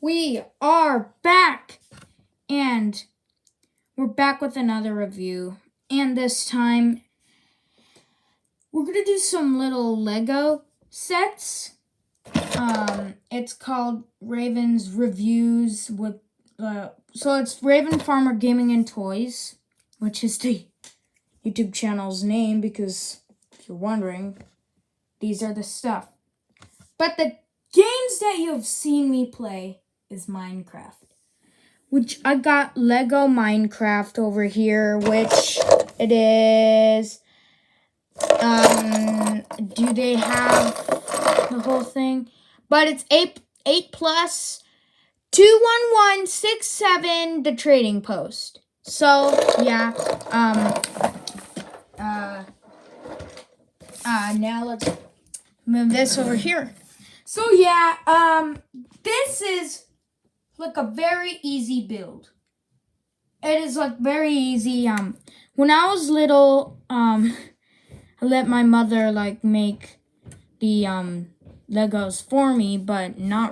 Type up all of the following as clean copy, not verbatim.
We are back, and we're back with another review. And this time, we're gonna do some little Lego sets. It's called Raven's Reviews with. So it's Raven Farmer Gaming and Toys, which is the YouTube channel's name. Because if you're wondering, these are the stuff. But the games that you have seen me play is Minecraft. Which I got Lego Minecraft over here, which it is. Do they have the whole thing? But it's 8 plus 21167, the trading post. So yeah. Now let's move this over here. So yeah, this is like a very easy build. It is like very easy. When I was little, I let my mother like make the Legos for me, but not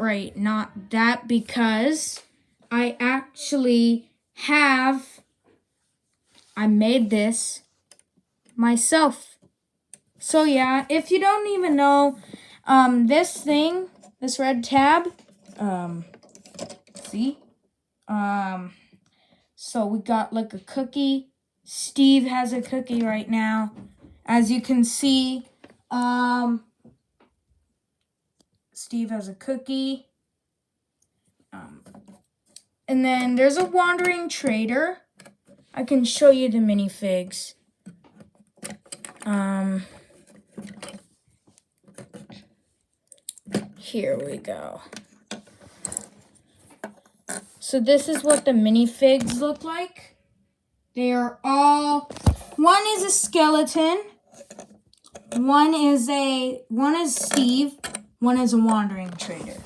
that, because I actually I made this myself. So yeah, if you don't even know, this red tab, see? So we got like a cookie. Steve has a cookie right now. As you can see, Steve has a cookie. And then there's a wandering trader. I can show you the minifigs. Here we go. So this is what the minifigs look like. They are all, one is a skeleton, one is Steve, one is a wandering trader.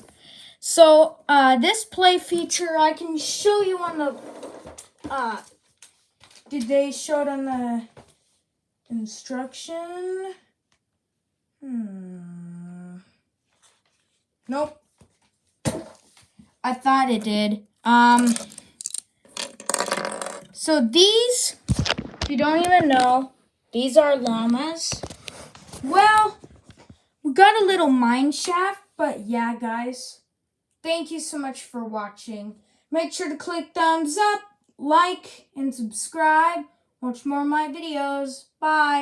So this play feature, I can show you on the, did they show it on the instruction? Nope. I thought it did. So these, if you don't even know, these are llamas. Well, we got a little mine shaft, but yeah, guys. Thank you so much for watching. Make sure to click thumbs up, like, and subscribe. Watch more of my videos. Bye.